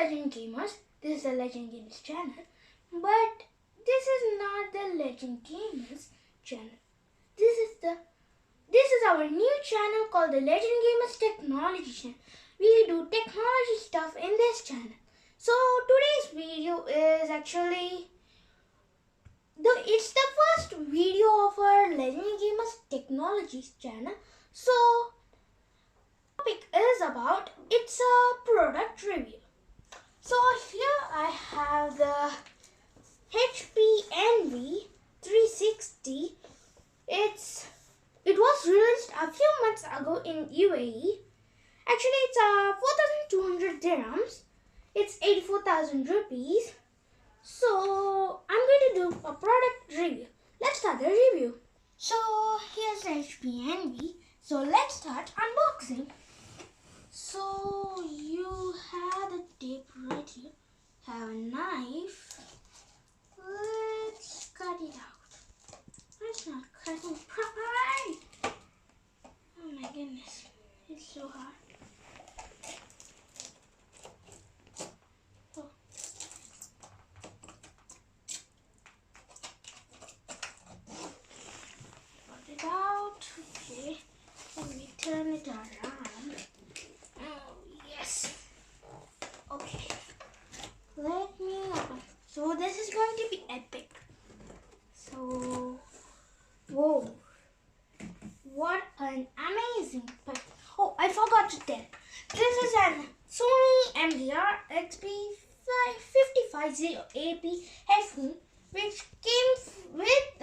Legend Gamers. This is the Legend Gamers channel. But this is not the Legend Gamers channel. This is our new channel called the Legend Gamers Technology channel. We do technology stuff in this channel. So today's video is actually it's the first video of our Legend Gamers Technologies channel. So topic is about it's a product review. So here I have the HP Envy 360. It was released a few months ago in UAE. Actually, it's 4,200 dirhams. It's 84,000 rupees. So I'm going to do a product review. Let's start the review. So here's the HP Envy. So let's start unboxing. So you have the tape right here. Have a knife. Let's cut it out. It's not cutting properly. Oh my goodness, it's so hard. Oh. Cut it out. Okay, let me turn it around. Oh yes. Okay. Let me open. So this is going to be epic. So, whoa. What an amazing pack. Oh, I forgot to tell. This is an Sony MDR XP5550AP headphone which came with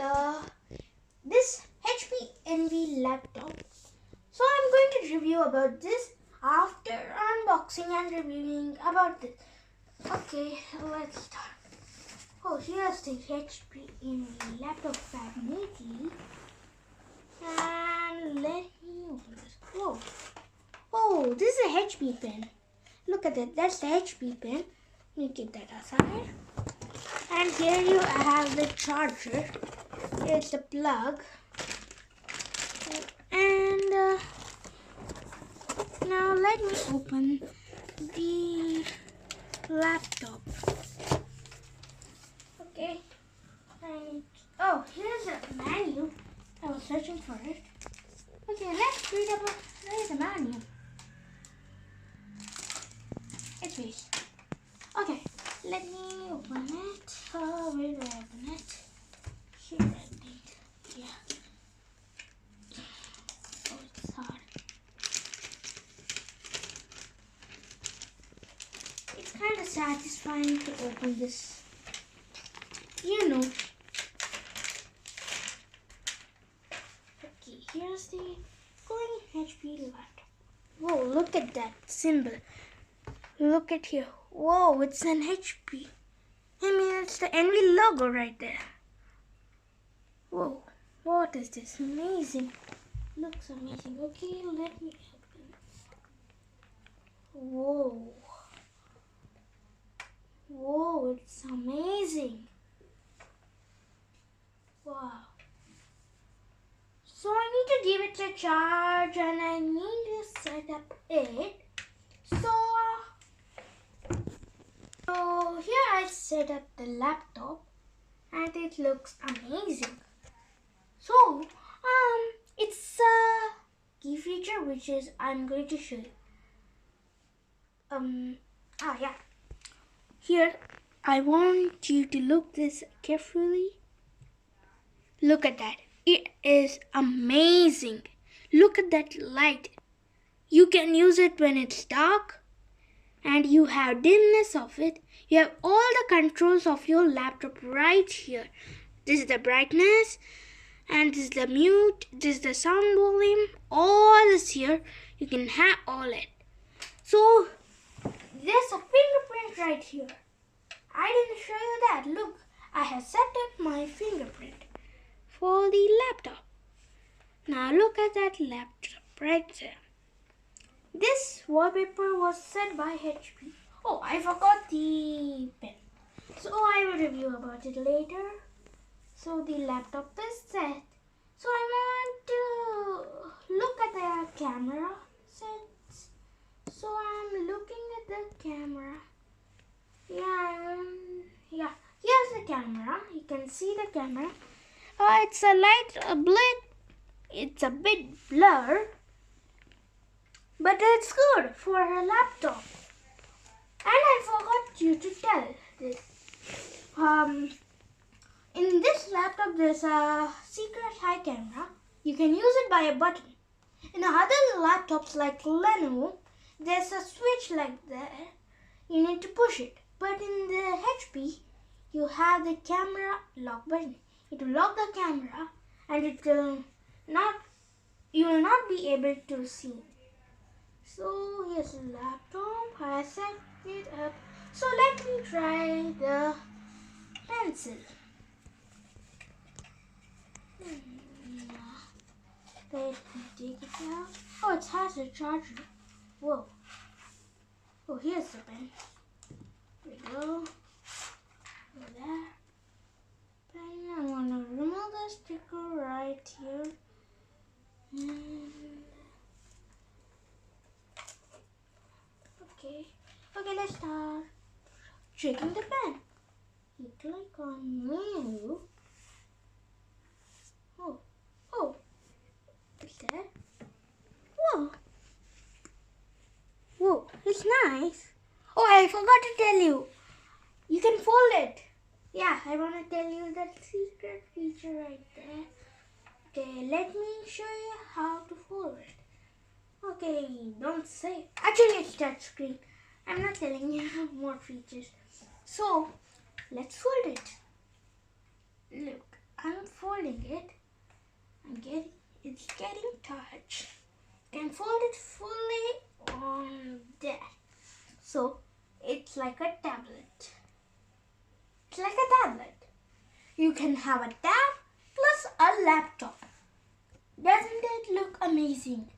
this HP Envy laptop. So I'm going to review about this after unboxing and reviewing about this. Okay, let's start. Oh, here's the HP Envy laptop pad neatly. And let me open this. Whoa. Oh, this is a HP pen. Look at that. That's the HP pen. Let me get that aside. And here you have the charger. It's the plug. And now let me open the laptop. Okay. And oh, here's a manual. I was searching for it. Okay, let's read about the manual. It's this. Okay, let me open it. Where do I open it? Here I think. Yeah. Oh, it's hard. It's kind of satisfying to open this. You know. Okay, here's the cooling HP laptop. Whoa, look at that symbol. Look at here. Whoa, it's an HP. I mean, it's the Envy logo right there. Whoa, what is this? Amazing. Looks amazing. Okay, let me open. Whoa. Whoa, it's amazing. Wow. So I need to give it a charge and I need to set up it. So here I set up the laptop and it looks amazing. So it's a key feature which is I'm going to show you. Yeah. Here I want you to look this carefully. Look at that. It is amazing. Look at that light. You can use it when it's dark and you have dimness of it. You have all the controls of your laptop right here. This is the brightness and this is the mute. This is the sound volume. All this here. You can have all it. So there's a fingerprint right here. I didn't show you that. Look, I have set up my fingerprint for the laptop. Now look at that laptop right there. This wallpaper was set by HP. Oh, I forgot the pen. So I will review about it later. So the laptop is set. So I want to look at the camera sets. So I'm looking at the camera. Yeah. Here's the camera. You can see the camera. It's a bit blur, but it's good for a laptop. And I forgot you to tell this. In this laptop, there's a secret high camera. You can use it by a button. In other laptops like Lenovo, there's a switch like that. You need to push it. But in the HP, you have the camera lock button. It will lock the camera, and you will not be able to see. So here's the laptop. I set it up. So let me try the pencil. Let me take it out. Oh, it has a charger. Whoa. Oh, here's the pen. There we go. Go there. Pen. I want to remove the sticker right here. Okay, let's start shaking the pen. You click on menu. Oh, what's that? Whoa, it's nice. Oh, I forgot to tell you. You can fold it. Yeah, I want to tell you that secret feature right there. Okay, let me show you how to fold it. Okay, don't say. Actually, it's touch screen. I'm not telling you more features. So, let's fold it. Look, I'm folding it. It's getting touch. You can fold it fully on there. So, it's like a tablet. It's like a tablet. You can have a tab plus a laptop. Doesn't it look amazing?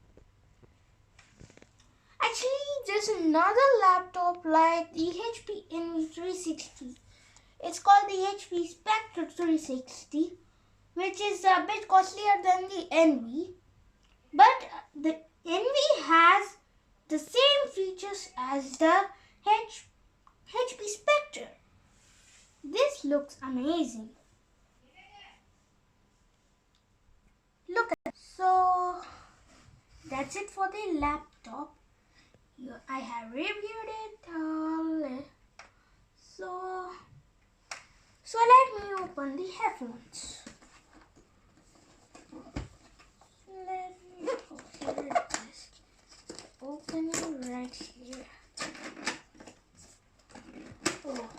Actually, there's another laptop like the HP X360. It's called the HP Spectre 360, which is a bit costlier than the Envy. But the Envy has the same features as the HP Spectre. This looks amazing. Look at it. So that's it for the laptop. I have reviewed it all. So let me open the headphones. Open it right here. Oh,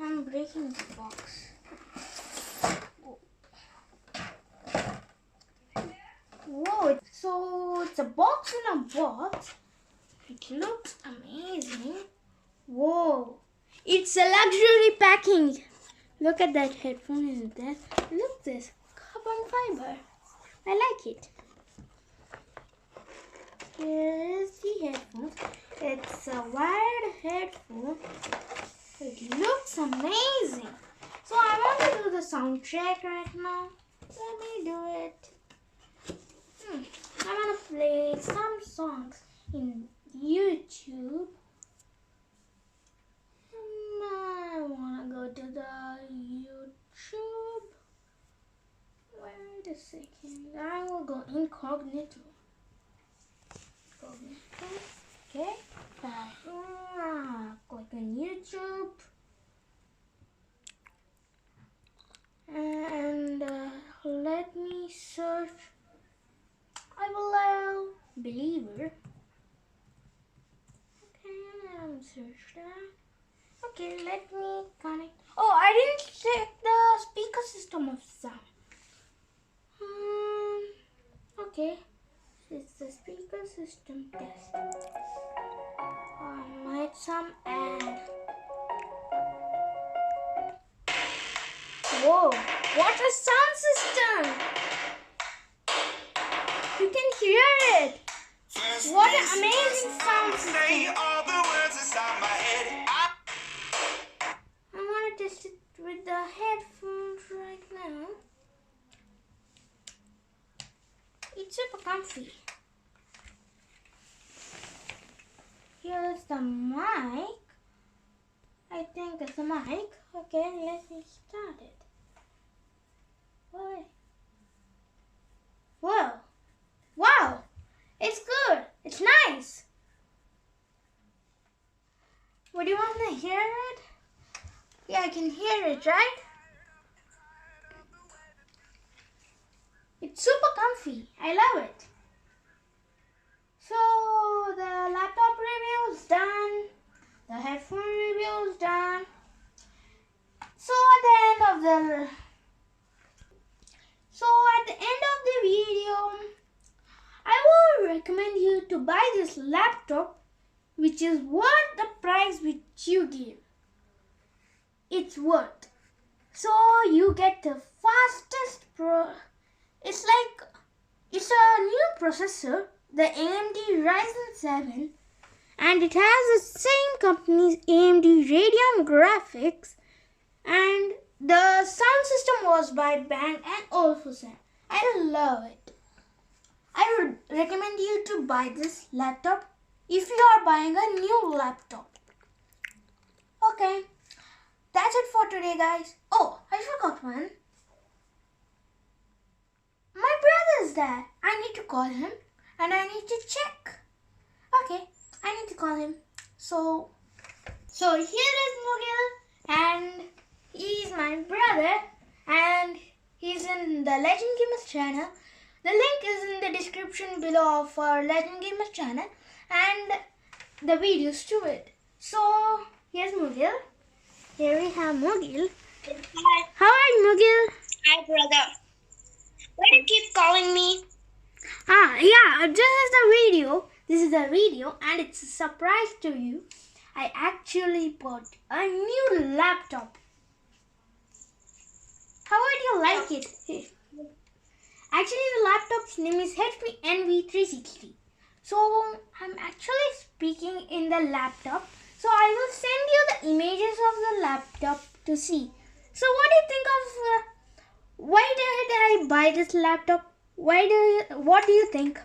I'm breaking the box. Whoa, so it's a box in a box. It looks amazing. Whoa, it's a luxury packing. Look at that headphone in there. Look this, carbon fiber. I like it. Here's the headphone. It's a wired headphone. It looks amazing. So I want to do the sound check right now. Let me do it. I want to play some songs in YouTube. I want to go to the YouTube. Wait a second. I will go incognito. Okay. Click on YouTube. And let me search. I will allow Believer. Okay, I'm searched that. Okay, let me connect. Oh, I didn't check the speaker system of sound. Okay, it's the speaker system test. I might some ad. Whoa, what a sound system! You can hear it. What an amazing sound system! I want to test it with the headphones right now. It's super comfy. Here's the mic. I think it's a mic. Okay, let me start it. Why? Whoa! Wow! It's good. It's nice. Would you want to hear it? Yeah, I can hear it, right? It's super comfy. I love it. So the laptop review is done. The headphone review is done. So at the end of the video, I will recommend you to buy this laptop, which is worth the price which you give. It's worth. So you get the fastest It's a new processor, the AMD Ryzen 7, and it has the same company's AMD Radeon graphics, and the sound system was by Bang and Olufsen. I love it. I would recommend you to buy this laptop if you are buying a new laptop. Okay, that's it for today, guys. Oh, I forgot one. My brother is there. I need to call him and I need to check. Okay, I need to call him. So here is Mughal, and he's my brother, and he's in the Legend Gamers channel. The link is in the description below of our Legend Gamers channel and the videos to it. So here's Mughal. Here we have Mughal. Hi. How are you, Mughal? Hi, brother. Why do you keep calling me? Yeah, this is the video and it's a surprise to you. I actually bought a new laptop. How would you like it? Actually, the laptop's name is HP NV360. So I'm actually speaking in the laptop. So I will send you the images of the laptop to see. So what do you think of why did I buy this laptop? What do you think?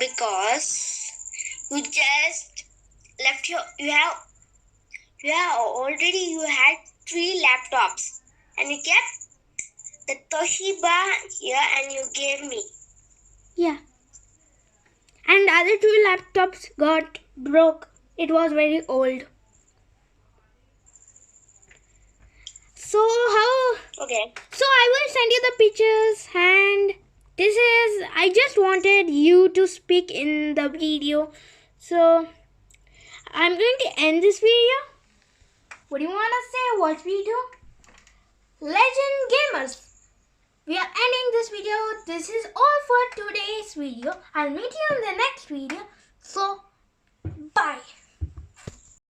Because you just left you had 3 laptops and you kept the Toshiba here and you gave me. Yeah. And the other 2 laptops got broke. It was very old. So Okay. So I will send you the pictures, and I just wanted you to speak in the video. So I'm going to end this video. What do you want to say? What we do? Legend Gamers, we are ending this video. This is all for today's video. I'll meet you in the next video. So bye.